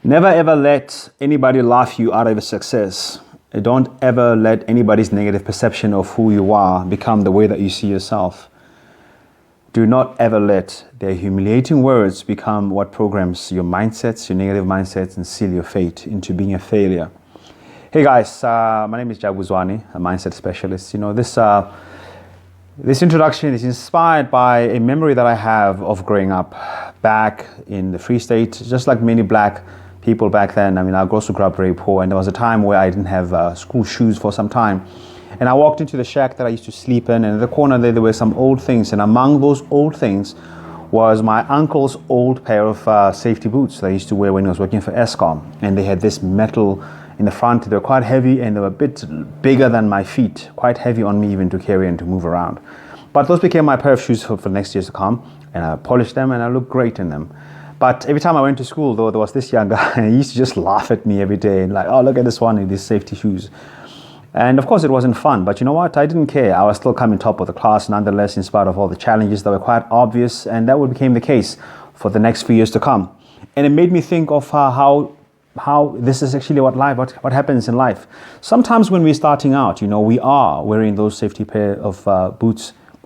Never ever let anybody laugh you out of your success. Don't ever let anybody's negative perception of who you are become the way that you see yourself. Do not ever let their humiliating words become what programs your mindsets, your negative mindsets, and seal your fate into being a failure. Hey guys, my name is Jabu Zwane, a mindset specialist. This introduction is inspired by a memory that I have of growing up back in the Free State, just like many black people back then. I also grew up very poor, and there was a time where I didn't have school shoes for some time. And I walked into the shack that I used to sleep in, and in the corner there were some old things, and among those old things was my uncle's old pair of safety boots that I used to wear when he was working for ESCOM. And they had this metal in the front. They were quite heavy, and they were a bit bigger than my feet, quite heavy on me even to carry and to move around. But those became my pair of shoes for the next years to come, and I polished them and I looked great in them. But every time I went to school, though, there was this young guy, and he used to just laugh at me every day, and like, oh, look at this one in these safety shoes. And of course it wasn't fun, but you know what? I didn't care. I was still coming top of the class nonetheless, in spite of all the challenges that were quite obvious, and that became the case for the next few years to come. And it made me think of how this is actually what happens in life. Sometimes when we're starting out, we are wearing those safety pair of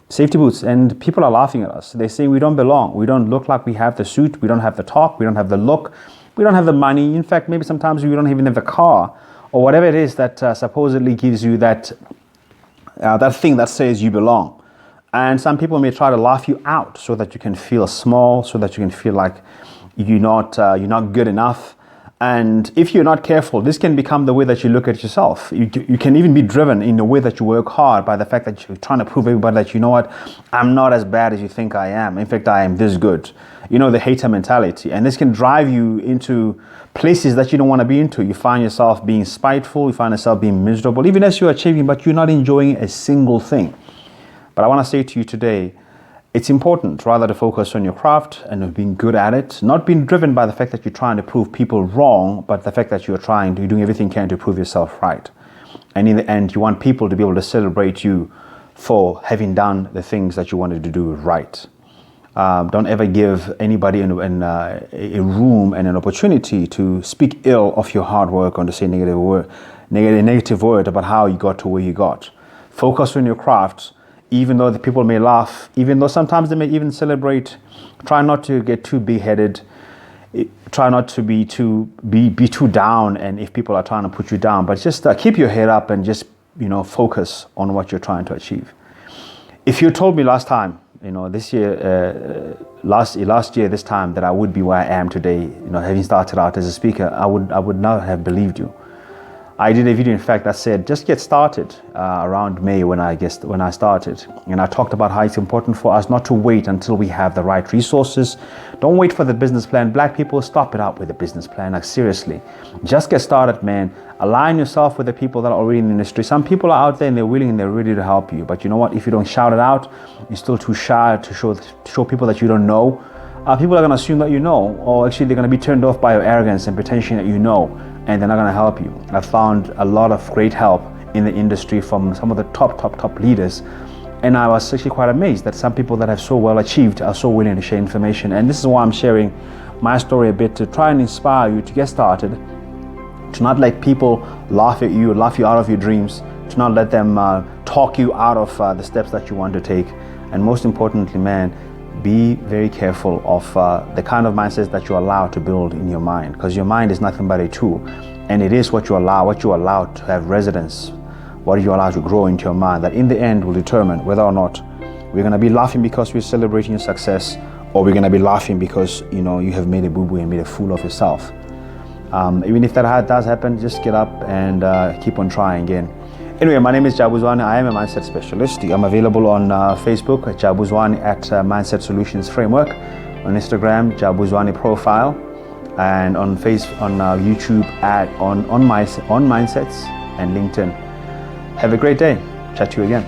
safety boots, and people are laughing at us. They say we don't belong. We don't look like we have the suit. We don't have the talk. We don't have the look. We don't have the money. In fact, maybe sometimes we don't even have the car or whatever it is that supposedly gives you that thing that says you belong. And some people may try to laugh you out so that you can feel small, so that you can feel like you're not good enough. And if you're not careful, this can become the way that you look at yourself. You can even be driven in the way that you work hard by the fact that you're trying to prove everybody that, you know what, I'm not as bad as you think I am. In fact, I am this good. The hater mentality. And this can drive you into places that you don't want to be into. You find yourself being spiteful. You find yourself being miserable, even as you're achieving, but you're not enjoying a single thing. But I want to say to you today, it's important rather to focus on your craft and being good at it, not being driven by the fact that you're trying to prove people wrong, but the fact that you're doing everything you can to prove yourself right. And in the end, you want people to be able to celebrate you for having done the things that you wanted to do right. Don't ever give anybody a room and an opportunity to speak ill of your hard work or to say negative word about how you got to where you got. Focus on your craft. Even though the people may laugh, even though sometimes they may even celebrate, try not to get too big-headed. Try not to be too down, and if people are trying to put you down, but just keep your head up and just focus on what you're trying to achieve. If you told me last year this time that I would be where I am today, having started out as a speaker, I would not have believed you. I did a video, in fact, that said, just get started around May when I started. And I talked about how it's important for us not to wait until we have the right resources. Don't wait for the business plan. Black people, stop it out with the business plan. Like, seriously, just get started, man. Align yourself with the people that are already in the industry. Some people are out there and they're willing and they're ready to help you. But you know what? If you don't shout it out, you're still too shy to show people that you don't know. People are going to assume that you know, or actually they're going to be turned off by your arrogance and pretension that you know, and they're not going to help you. I found a lot of great help in the industry from some of the top leaders, and I was actually quite amazed that some people that have so well achieved are so willing to share information. And this is why I'm sharing my story a bit, to try and inspire you to get started, to not let people laugh you out of your dreams, to not let them talk you out of the steps that you want to take. And most importantly, man, be very careful of the kind of mindsets that you allow to build in your mind, because your mind is nothing but a tool, and it is what you allow to have residence, what you allow to grow into your mind, that in the end will determine whether or not we're going to be laughing because we're celebrating your success, or we're going to be laughing because you have made a boo-boo and made a fool of yourself. Even if that does happen, just get up and keep on trying again. Anyway, my name is Jabu Zwane. I am a mindset specialist. I'm available on Facebook at Jabu Zwane at Mindset Solutions Framework, on Instagram Jabu Zwane Profile, and on YouTube on Mindsets, and LinkedIn. Have a great day. Chat to you again.